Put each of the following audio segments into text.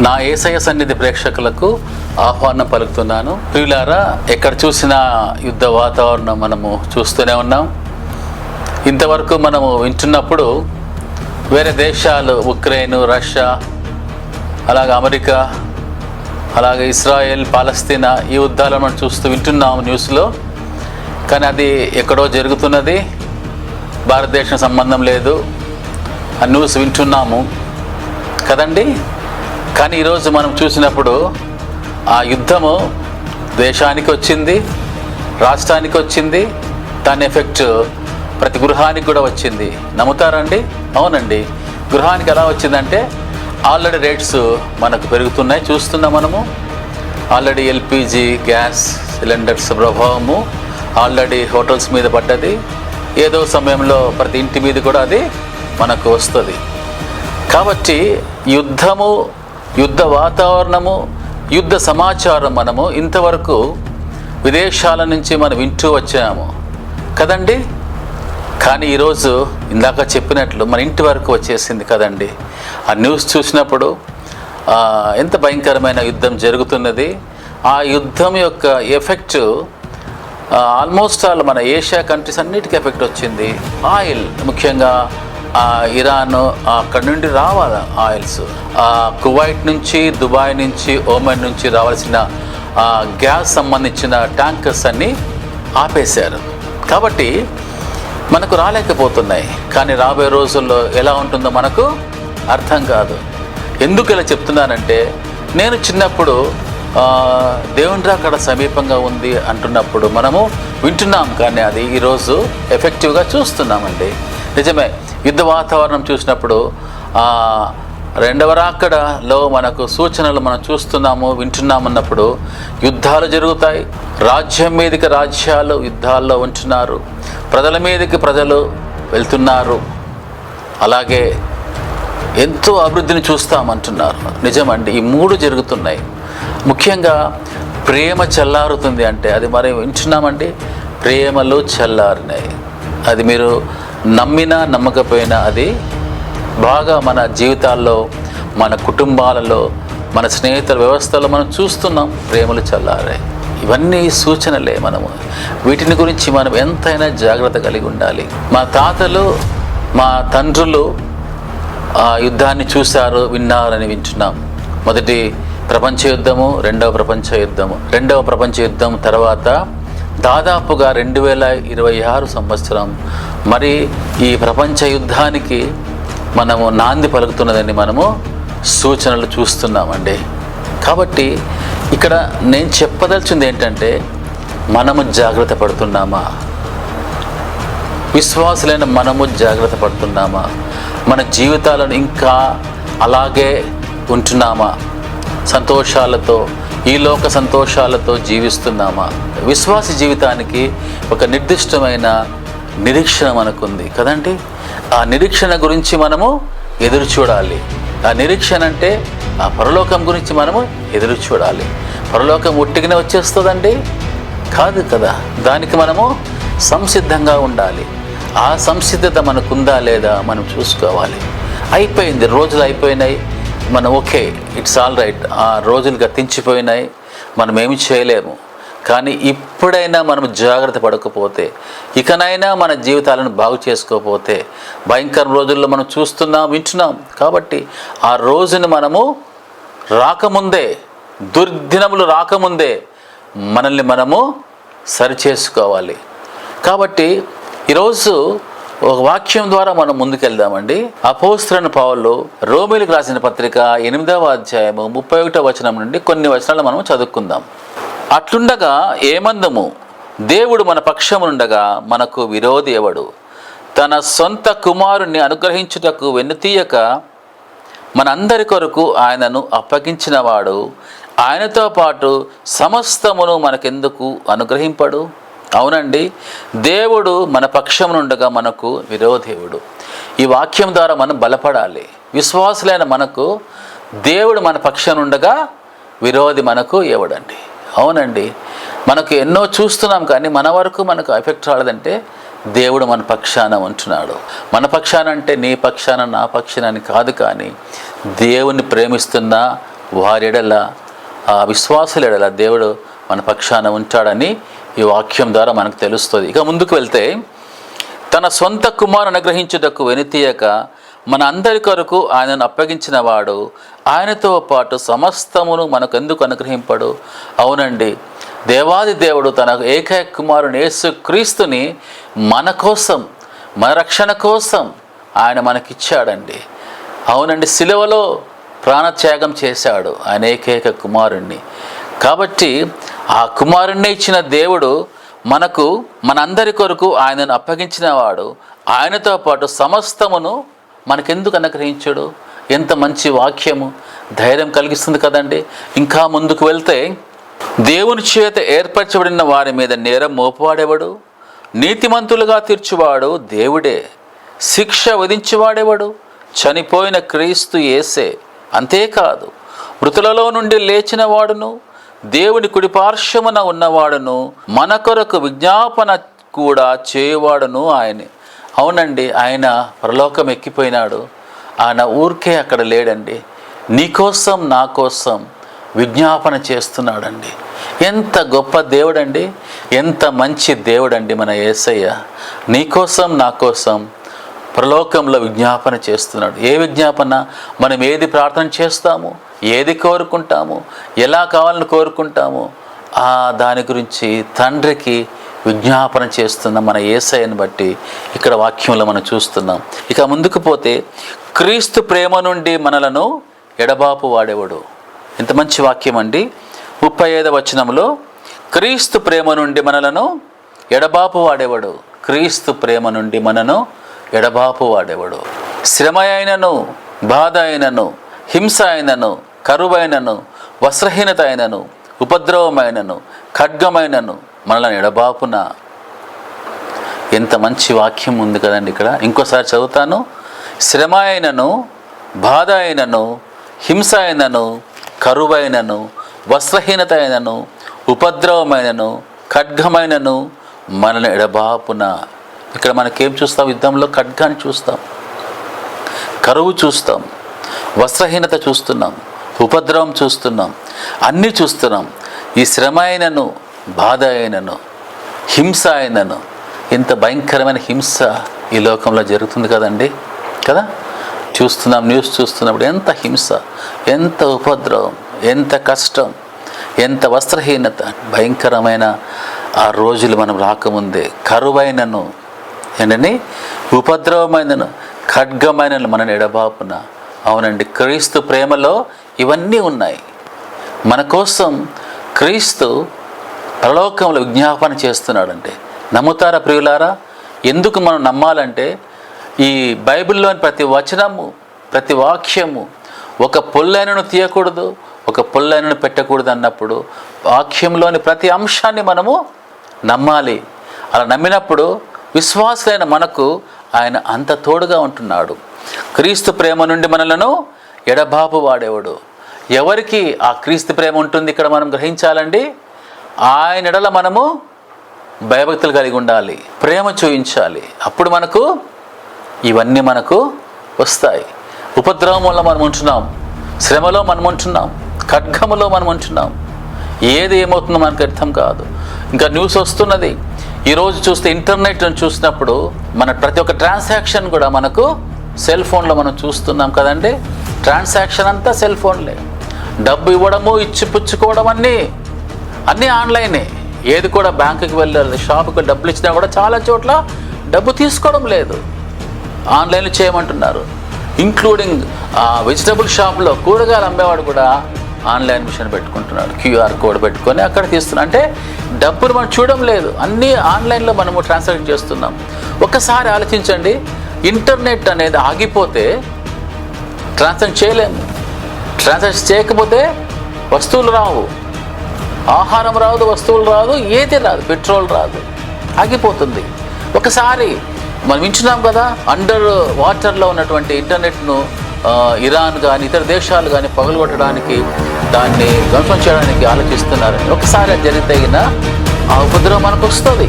నా యేసయ్య సన్నిధి ప్రేక్షకులకు ఆహ్వానం పలుకుతున్నాను. ప్రియులారా, ఎక్కడ చూసినా యుద్ధ వాతావరణం మనము చూస్తూనే ఉన్నాం. ఇంతవరకు మనము వింటున్నప్పుడు వేరే దేశాలు, ఉక్రెయిన్, రష్యా, అలాగే అమెరికా, అలాగే ఇస్రాయేల్, పాలస్తీనా, ఈ యుద్ధాలను మనం చూస్తూ వింటున్నాం న్యూస్లో. కానీ అది ఎక్కడో జరుగుతున్నది, భారతదేశం సంబంధం లేదు, ఆ న్యూస్ వింటున్నాము కదండి. కానీ ఈరోజు మనం చూసినప్పుడు ఆ యుద్ధము దేశానికి వచ్చింది, రాష్ట్రానికి వచ్చింది, దాని ఎఫెక్ట్ ప్రతి గృహానికి కూడా వచ్చింది. నమ్ముతారండి? అవునండి. గృహానికి ఎలా వచ్చిందంటే ఆల్రెడీ రేట్స్ మనకు పెరుగుతున్నాయి, చూస్తున్నాం మనము. ఆల్రెడీ ఎల్పిజి గ్యాస్ సిలిండర్స్ ప్రభావము ఆల్రెడీ హోటల్స్ మీద పడ్డది. ఏదో సమయంలో ప్రతి ఇంటి మీద కూడా అది మనకు వస్తుంది. కాబట్టి యుద్ధము, యుద్ధ వాతావరణము, యుద్ధ సమాచారం మనము ఇంతవరకు విదేశాల నుంచి మనం వింటూ వచ్చాము కదండి. కానీ ఈరోజు ఇందాక చెప్పినట్లు మన ఇంటి వరకు వచ్చేసింది కదండి. ఆ న్యూస్ చూసినప్పుడు ఎంత భయంకరమైన యుద్ధం జరుగుతున్నది. ఆ యుద్ధం యొక్క ఎఫెక్ట్ ఆల్మోస్ట్ ఆల్ మన ఏషియా కంట్రీస్ అన్నిటికీ ఎఫెక్ట్ వచ్చింది. ఆయిల్ ముఖ్యంగా ఇరాన్, అక్కడి నుండి రావాలి ఆయిల్స్, కువైట్ నుంచి, దుబాయ్ నుంచి, ఓమన్ నుంచి రావాల్సిన గ్యాస్ సంబంధించిన ట్యాంకర్స్ అన్నీ ఆపేశారు. కాబట్టి మనకు రాలేకపోతున్నాయి. కానీ రాబోయే రోజుల్లో ఎలా ఉంటుందో మనకు అర్థం కాదు. ఎందుకు ఇలా చెప్తున్నానంటే, నేను చిన్నప్పుడు దేవుని రాకడ సమీపంగా ఉంది అంటున్నప్పుడు మనము వింటున్నాం, కానీ అది ఈరోజు ఎఫెక్టివ్గా చూస్తున్నామండి. నిజమే, యుద్ధ వాతావరణం చూసినప్పుడు రెండవ రాకడలో మనకు సూచనలు మనం చూస్తున్నాము, వింటున్నామన్నప్పుడు యుద్ధాలు జరుగుతాయి. రాజ్యం మీదకి రాజ్యాలు యుద్ధాల్లో ఉంటున్నారు, ప్రజల మీదకి ప్రజలు వెళ్తున్నారు. అలాగే ఎంతో అభివృద్ధిని చూస్తామంటున్నారు. నిజమండి, ఈ మూడు జరుగుతున్నాయి. ముఖ్యంగా ప్రేమ చల్లారుతుంది అంటే అది మరి వింటున్నామండి. ప్రేమలు చల్లారినాయి. అది మీరు నమ్మినా నమ్మకపోయినా అది బాగా మన జీవితాల్లో, మన కుటుంబాలలో, మన స్నేహితుల వ్యవస్థలో మనం చూస్తున్నాం. ప్రేమలు చల్లారాయి. ఇవన్నీ సూచనలే. మనము వీటిని గురించి మనం ఎంతైనా జాగ్రత్త కలిగి ఉండాలి. మా తాతలు, మా తండ్రులు ఆ యుద్ధాన్ని చూశారు, విన్నారని వింటున్నాం. మొదటి ప్రపంచ యుద్ధము, రెండవ ప్రపంచ యుద్ధం తర్వాత దాదాపుగా 2026 సంవత్సరం మరి ఈ ప్రపంచ యుద్ధానికి మనము నాంది పలుకుతున్నదని మనము సూచనలు చూస్తున్నామండి. కాబట్టి ఇక్కడ నేను చెప్పదలిచింది ఏంటంటే, మనము జాగ్రత్త పడుతున్నామా? విశ్వాసులైన మనము జాగ్రత్త పడుతున్నామా? మన జీవితాలను ఇంకా అలాగే ఉంటున్నామా? సంతోషాలతో, ఈ లోక సంతోషాలతో జీవిస్తున్నామా? విశ్వాస జీవితానికి ఒక నిర్దిష్టమైన నిరీక్షణ మనకుంది కదండి. ఆ నిరీక్షణ గురించి మనము ఎదురు చూడాలి. ఆ నిరీక్షణ అంటే ఆ పరలోకం గురించి మనము ఎదురు చూడాలి. పరలోకం ఒట్టిగానే వచ్చేస్తుందండి? కాదు కదా. దానికి మనము సంసిద్ధంగా ఉండాలి. ఆ సంసిద్ధత మనకుందా లేదా మనం చూసుకోవాలి. అయిపోయింది, రోజులు అయిపోయినాయి, మనం ఓకే, ఇట్స్ ఆల్ రైట్, ఆ రోజులు గతించిపోయినాయి, మనం ఏమి చేయలేము. కానీ ఇప్పుడైనా మనం జాగ్రత్త పడకపోతే, ఇకనైనా మన జీవితాలను బాగు చేసుకోకపోతే, భయంకర రోజుల్లో మనం చూస్తున్నాం, వింటున్నాం. కాబట్టి ఆ రోజును మనము రాకముందే, దుర్దినములు రాకముందే మనల్ని మనము సరిచేసుకోవాలి. కాబట్టి ఈరోజు ఒక వాక్యం ద్వారా మనం ముందుకెళ్దామండి. అపోస్తలుడైన పౌలు రోమీయులకు రాసిన పత్రిక 8వ అధ్యాయము 31వ వచనం నుండి కొన్ని వచనాలు మనం చదువుకుందాం. అట్లుండగా ఏమందము? దేవుడు మన పక్షమునుండగా మనకు విరోధి ఎవడు? తన సొంత కుమారుణ్ణి అనుగ్రహించుటకు వెన్నుతీయక మనందరి కొరకు ఆయనను అప్పగించినవాడు ఆయనతో పాటు సమస్తమును మనకెందుకు అనుగ్రహింపడు? అవునండి, దేవుడు మన పక్షమునుండగా మనకు విరోధేవుడు. ఈ వాక్యం ద్వారా మనం బలపడాలి. విశ్వాసులైన మనకు దేవుడు మన పక్షమునుండగా విరోధి మనకు ఎవడండి? అవునండి, మనకు ఎన్నో చూస్తున్నాం, కానీ మన వరకు మనకు ఎఫెక్ట్ రాలేదంటే దేవుడు మన పక్షాన ఉంటున్నాడు. మన పక్షాన అంటే నీ పక్షాన, నా పక్షాన అని కాదు, కానీ దేవుని ప్రేమిస్తున్న వారి ఎడల, ఆ విశ్వాసుల ఎడల దేవుడు మన పక్షాన ఉంటాడని ఈ వాక్యం ద్వారా మనకు తెలుస్తుంది. ఇక ముందుకు వెళ్తే, తన సొంత కుమారుని అనుగ్రహించుటకు వెనుతీయక మన అందరి కొరకు ఆయనను అప్పగించిన వాడు ఆయనతో పాటు సమస్తమును మనకు ఎందుకు అనుగ్రహింపడు? అవునండి, దేవాది దేవుడు తన ఏకైక కుమారుని యేసుక్రీస్తుని మన కోసం, మన రక్షణ కోసం ఆయన మనకిచ్చాడండి. అవునండి, సిలువలో ప్రాణత్యాగం చేశాడు ఆయన ఏకైక కుమారుణ్ణి. కాబట్టి ఆ కుమారుణ్ణి ఇచ్చిన దేవుడు మనకు, మనందరి కొరకు ఆయనను అప్పగించిన వాడు ఆయనతో పాటు సమస్తమును మనకెందుకు అనుగ్రహించాడు? ఎంత మంచి వాక్యము, ధైర్యం కలిగిస్తుంది కదండి. ఇంకా ముందుకు వెళ్తే, దేవుని చేత ఏర్పరచబడిన వారి మీద నేరం మోపువాడేవాడు? నీతిమంతులుగా తీర్చువాడు దేవుడే. శిక్ష విధించేవాడేవాడు? చనిపోయిన క్రీస్తు యేసే. అంతేకాదు, మృతులలో నుండి లేచిన వాడును, దేవుని కుడిపార్శ్వమున ఉన్నవాడును, మన కొరకు విజ్ఞాపన కూడా చేయువాడును ఆయనే. అవునండి, ఆయన పరలోకం ఎక్కిపోయినాడు. ఆయన ఊరికే అక్కడ లేడండి, నీకోసం నా కోసం విజ్ఞాపన చేస్తున్నాడండి. ఎంత గొప్ప దేవుడండి, ఎంత మంచి దేవుడండి మన యేసయ్య. నీకోసం నా కోసం పరలోకంలో విజ్ఞాపన చేస్తున్నాడు. ఏ విజ్ఞాపన? మనం ఏది ప్రార్థన చేస్తాము, ఏది కోరుకుంటాము, ఎలా కావాలని కోరుకుంటాము, దాని గురించి తండ్రికి విజ్ఞాపన చేస్తున్న మన యేసయ్యను బట్టి ఇక్కడ వాక్యంలో మనం చూస్తున్నాం. ఇక ముందుకు పోతే, క్రీస్తు ప్రేమ నుండి మనలను ఎడబాపు వాడేవాడు. ఇంత మంచి వాక్యం అండి. 35వ వచనంలో, క్రీస్తు ప్రేమ నుండి మనలను ఎడబాపు వాడేవాడు. క్రీస్తు ప్రేమ నుండి మనను ఎడబాపు వాడేవాడు. శ్రమ అయినను, బాధ అయినను, హింస అయినను, కరువైనను, వస్త్రహీనత అయినను, ఉపద్రవమైనను, ఖడ్గమైనను మనల్ని ఎడబాపున. ఎంత మంచి వాక్యం ఉంది కదండి ఇక్కడ. ఇంకోసారి చదువుతాను. శ్రమ అయినను, బాధ అయినను, హింస అయినను, కరువైనను, వస్త్రహీనత అయినను, ఉపద్రవమైనను, ఖడ్గమైనను మనల్ని ఎడబాపున. ఇక్కడ మనకేం చూస్తాం? యుద్ధంలో ఖడ్గాన్ని చూస్తాం, కరువు చూస్తాం, వస్త్రహీనత చూస్తున్నాం, ఉపద్రవం చూస్తున్నాం, అన్నీ చూస్తున్నాం. ఈ శ్రమ అయినను, బాధ అయినను, హింస అయినను, ఇంత భయంకరమైన హింస ఈ లోకంలో జరుగుతుంది కదండి, కదా. చూస్తున్నాం, న్యూస్ చూస్తున్నప్పుడు ఎంత హింస, ఎంత ఉపద్రవం, ఎంత కష్టం, ఎంత వస్త్రహీనత. భయంకరమైన ఆ రోజులు మనం రాకముందే కరువైనను, ఏంటండి, ఉపద్రవమైనను, ఖడ్గమైనను మన ఎడబాపున. అవునండి, క్రీస్తు ప్రేమలో ఇవన్నీ ఉన్నాయి. మన కోసం క్రీస్తు పరలోకంలో విజ్ఞాపన చేస్తున్నాడంటే నమ్ముతారా ప్రియులారా? ఎందుకు మనం నమ్మాలంటే, ఈ బైబిల్లోని ప్రతి వచనము, ప్రతి వాక్యము ఒక పొల్లైనను తీయకూడదు, ఒక పొల్లైనను పెట్టకూడదు అన్నప్పుడు వాక్యంలోని ప్రతి అంశాన్ని మనము నమ్మాలి. అలా నమ్మినప్పుడు విశ్వాసులైన మనకు ఆయన అంత తోడుగా ఉంటున్నాడు. క్రీస్తు ప్రేమ నుండి మనలను ఎడబాపు వాడేవాడు. ఎవరికి ఆ క్రీస్తు ప్రేమ ఉంటుంది ఇక్కడ మనం గ్రహించాలండి. ఆయన ఎడల మనము భయభక్తులు కలిగి ఉండాలి, ప్రేమ చూపించాలి. అప్పుడు మనకు ఇవన్నీ మనకు వస్తాయి. ఉపద్రవం వల్ల మనం ఉంటున్నాం, శ్రమలో మనం ఉంటున్నాం, ఖడ్గములో మనం ఉంటున్నాం. ఏది ఏమవుతుందో మనకు అర్థం కాదు. ఇంకా న్యూస్ వస్తున్నది. ఈరోజు చూస్తే ఇంటర్నెట్ చూసినప్పుడు మన ప్రతి ఒక్క ట్రాన్సాక్షన్ కూడా మనకు సెల్ ఫోన్లో మనం చూస్తున్నాం కదండి. ట్రాన్సాక్షన్ అంతా సెల్ ఫోన్లే. డబ్బు ఇవ్వడము, ఇచ్చి పుచ్చుకోవడం అన్నీ ఆన్లైనే. ఏది కూడా బ్యాంకుకి వెళ్ళాలి, షాపుకి డబ్బులు ఇచ్చినా కూడా చాలా చోట్ల డబ్బు తీసుకోవడం లేదు, ఆన్లైన్లో చేయమంటున్నారు. ఇంక్లూడింగ్ వెజిటబుల్ షాప్లో కూరగాయలు అమ్మేవాడు కూడా ఆన్లైన్ మిషన్ పెట్టుకుంటున్నాడు, క్యూఆర్ కోడ్ పెట్టుకొని అక్కడ తీస్తున్నాడు. అంటే డబ్బులు మనం చూడడం లేదు, అన్నీ ఆన్లైన్లో మనము ట్రాన్సాక్షన్ చేస్తున్నాం. ఒక్కసారి ఆలోచించండి, ఇంటర్నెట్ అనేది ఆగిపోతే ట్రాన్సాక్షన్ చేయలేము. ట్రాన్సాక్షన్ చేయకపోతే వస్తువులు రావు, ఆహారం రాదు, వస్తువులు రాదు, ఏది రాదు, పెట్రోల్ రాదు, ఆగిపోతుంది. ఒకసారి మనం వింటున్నాం కదా, అండర్ వాటర్లో ఉన్నటువంటి ఇంటర్నెట్ను ఇరాన్ కానీ ఇతర దేశాలు కానీ పగలగొట్టడానికి, దాన్ని ధ్వంసం చేయడానికి ఆలోచిస్తున్నారు. ఒకసారి అది జరిగితే ఆ ఉపద్రవం మనకు వస్తుంది.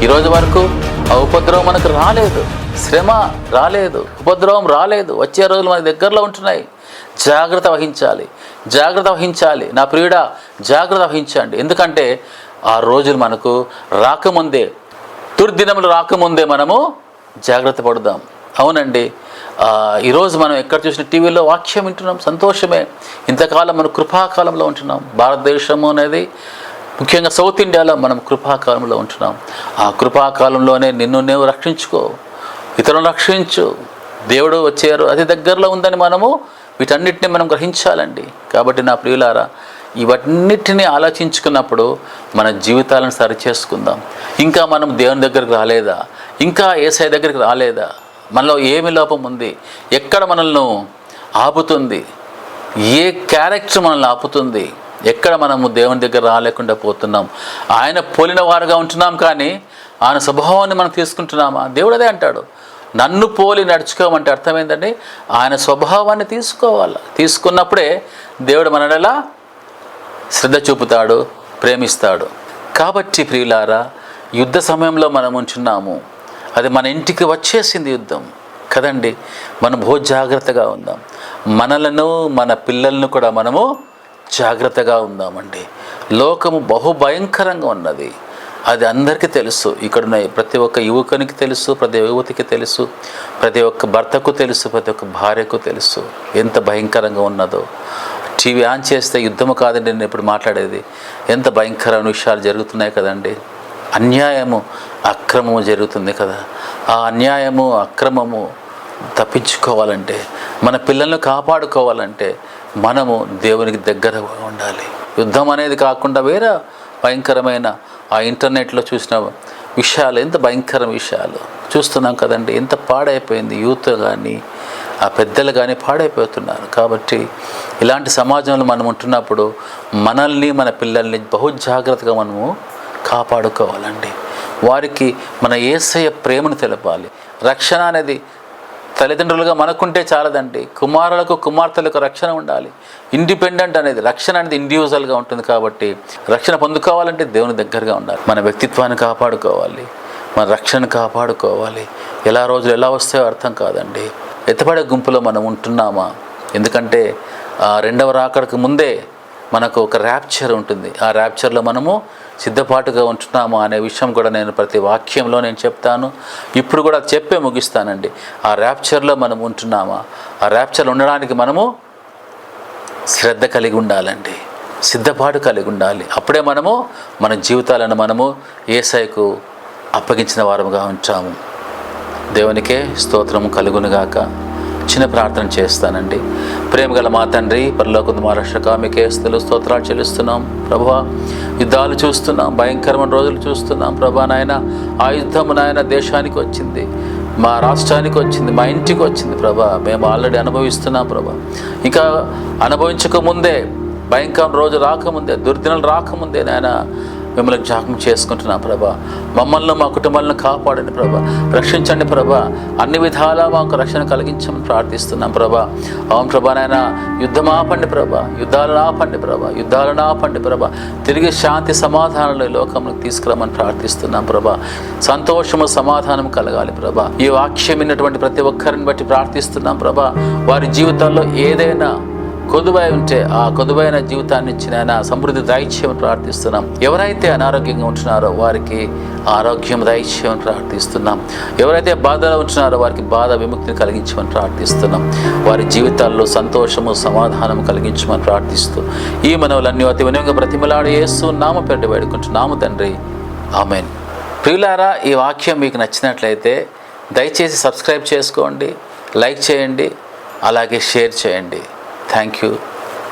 ఈరోజు వరకు ఆ ఉపద్రవం మనకు రాలేదు, శ్రమ రాలేదు, ఉపద్రవం రాలేదు. వచ్చే రోజులు మన దగ్గరలో ఉంటున్నాయి. జాగ్రత్త వహించాలి. జాగ్రత్త వహించాలి. నా ప్రియుడా, జాగ్రత్త వహించండి. ఎందుకంటే ఆ రోజులు మనకు రాకముందే, దుర్దినములు రాకముందే మనము జాగ్రత్త పడదాం. అవునండి, ఈరోజు మనం ఎక్కడ చూసిన టీవీలో వాక్యం వింటున్నాం, సంతోషమే. ఇంతకాలం మనం కృపాకాలంలో ఉంటున్నాం. భారతదేశము అనేది ముఖ్యంగా సౌత్ ఇండియాలో మనం కృపాకాలంలో ఉంటున్నాం. ఆ కృపాకాలంలోనే నిన్ను నువ్వు రక్షించుకో, ఇతరులను రక్షించు. దేవుడు వచ్చారు, అతి దగ్గరలో ఉందని మనము వీటన్నిటిని మనం గ్రహించాలండి. కాబట్టి నా ప్రియులారా, ఇవన్నిటిని ఆలోచించుకున్నప్పుడు మన జీవితాలను సరిచేసుకుందాం. ఇంకా మనం దేవుని దగ్గరికి రాలేదా, ఇంకా యేసయ్య దగ్గరికి రాలేదా, మనలో ఏమి లోపం ఉంది, ఎక్కడ మనల్ని ఆపుతుంది, ఏ క్యారెక్టర్ మనల్ని ఆపుతుంది, ఎక్కడ మనము దేవుని దగ్గర రాలేకుండా పోతున్నాం. ఆయన పోలిన వారుగా ఉంటున్నాం కానీ ఆయన స్వభావాన్ని మనం తీసుకుంటున్నామా? దేవుడు అదే అంటాడు, నన్ను పోలి నడుచుకోమంటే అర్థమైందండి, ఆయన స్వభావాన్ని తీసుకోవాలి. తీసుకున్నప్పుడే దేవుడు మనలా శ్రద్ధ చూపుతాడు, ప్రేమిస్తాడు. కాబట్టి ప్రియులారా, యుద్ధ సమయంలో మనం ఉంటున్నాము. అది మన ఇంటికి వచ్చేసింది యుద్ధం కదండి. మనం బహు జాగ్రత్తగా ఉందాం. మనలను, మన పిల్లలను కూడా మనము జాగ్రత్తగా ఉందామండి. లోకము బహు భయంకరంగా ఉన్నది, అది అందరికీ తెలుసు. ఇక్కడున్న ప్రతి ఒక్క యువకునికి తెలుసు, ప్రతి యువతికి తెలుసు, ప్రతి ఒక్క భర్తకు తెలుసు, ప్రతి ఒక్క భార్యకు తెలుసు ఎంత భయంకరంగా ఉన్నదో. టీవీ ఆన్ చేస్తే యుద్ధము కాదండి నేను ఇప్పుడు మాట్లాడేది, ఎంత భయంకరమైన విషయాలు జరుగుతున్నాయి కదండి. అన్యాయము, అక్రమము జరుగుతుంది కదా. ఆ అన్యాయము, అక్రమము తప్పించుకోవాలంటే, మన పిల్లలను కాపాడుకోవాలంటే మనము దేవునికి దగ్గరగా ఉండాలి. యుద్ధం అనేది కాకుండా వేరే భయంకరమైన ఆ ఇంటర్నెట్లో చూసిన విషయాలు, ఎంత భయంకర విషయాలు చూస్తున్నాం కదండి. ఎంత పాడైపోయింది యూత్ కానీ, ఆ పెద్దలు కానీ పాడైపోతున్నారు. కాబట్టి ఇలాంటి సమాజంలో మనం ఉంటున్నప్పుడు మనల్ని, మన పిల్లల్ని బహు జాగ్రత్తగా మనము కాపాడుకోవాలండి. వారికి మన యేసయ్య ప్రేమను తెలపాలి. రక్షణ అనేది తల్లిదండ్రులుగా మనకుంటే చాలదండి, కుమారులకు, కుమార్తెలకు రక్షణ ఉండాలి. ఇండిపెండెంట్ అనేది, రక్షణ అనేది ఇండివిజువల్గా ఉంటుంది. కాబట్టి రక్షణ పొందుకోవాలంటే దేవుని దగ్గరగా ఉండాలి. మన వ్యక్తిత్వాన్ని కాపాడుకోవాలి, మన రక్షణను కాపాడుకోవాలి. ఎలా రోజులు ఎలా వస్తాయో అర్థం కాదండి. ఎత్తపడే గుంపులో మనం ఉంటున్నామా? ఎందుకంటే రెండవ రాకడకు ముందే మనకు ఒక ర్యాప్చర్ ఉంటుంది. ఆ ర్యాప్చర్లో మనము సిద్ధపాటుగా ఉంటున్నామా అనే విషయం కూడా నేను ప్రతి వాక్యంలో నేను చెప్తాను. ఇప్పుడు కూడా చెప్పే ముగిస్తానండి. ఆ ర్యాప్చర్లో మనం ఉంటున్నామా? ఆ ర్యాప్చర్లో ఉండడానికి మనము శ్రద్ధ కలిగి ఉండాలండి, సిద్ధపాటు కలిగి ఉండాలి. అప్పుడే మనము మన జీవితాలను మనము యేసయ్యకు అప్పగించిన వారముగా ఉంటాము. దేవునికే స్తోత్రము కలుగునుగాక. చిన్న ప్రార్థన చేస్తానండి. ప్రేమగల మా తండ్రి, పరలోకపు మా రక్షక, మీకే స్తోత్రాలు చెల్లిస్తున్నాం ప్రభువా. యుద్ధాలు చూస్తున్నాం, భయంకరమైన రోజులు చూస్తున్నాం ప్రభా. నాయన, ఆ యుద్ధము నాయన దేశానికి వచ్చింది, మా రాష్ట్రానికి వచ్చింది, మా ఇంటికి వచ్చింది ప్రభా. మేము ఆల్రెడీ అనుభవిస్తున్నాం ప్రభా. ఇంకా అనుభవించకముందే, భయంకర రోజు రాకముందే, దుర్దినాలు రాకముందే నాయన మిమ్మల్ని జ్ఞాపకం చేసుకుంటున్నాం ప్రభా. మమ్మల్ని, మా కుటుంబాలను కాపాడండి ప్రభా, రక్షించండి ప్రభా. అన్ని విధాలా మాకు రక్షణ కలిగించమని ప్రార్థిస్తున్నాం ప్రభా. అవును ప్రభా, నాయన యుద్ధం ఆపండి ప్రభా, యుద్ధాలను ఆపండి ప్రభా, యుద్ధాలను ఆపండి ప్రభా. తిరిగి శాంతి సమాధానాలు ఈ లోకంలోకి తీసుకురామని ప్రార్థిస్తున్నాం ప్రభా. సంతోషము, సమాధానం కలగాలి ప్రభా. ఈ వాక్యం విన్నటువంటి ప్రతి ఒక్కరిని బట్టి ప్రార్థిస్తున్నాం ప్రభా. వారి జీవితాల్లో ఏదైనా కొదువై ఉంటే ఆ కొదువైన జీవితాన్ని ఇచ్చిన సమృద్ధి దయచేయమని ప్రార్థిస్తున్నాం. ఎవరైతే అనారోగ్యంగా ఉంటున్నారో వారికి ఆరోగ్యం దయచేయమని ప్రార్థిస్తున్నాం. ఎవరైతే బాధలో ఉంటున్నారో వారికి బాధ విముక్తిని కలిగించమని ప్రార్థిస్తున్నాం. వారి జీవితాల్లో సంతోషము, సమాధానము కలిగించమని ప్రార్థిస్తూ ఈ మనవులన్నీ అతి వినయంగా బ్రతిమలాడి యేసు నామమున పేరిట వేడుకుంటున్నాము తండ్రి, ఆమేన్. ప్రియులారా, ఈ వాక్యం మీకు నచ్చినట్లయితే దయచేసి సబ్స్క్రైబ్ చేసుకోండి, లైక్ చేయండి, అలాగే షేర్ చేయండి. Thank you.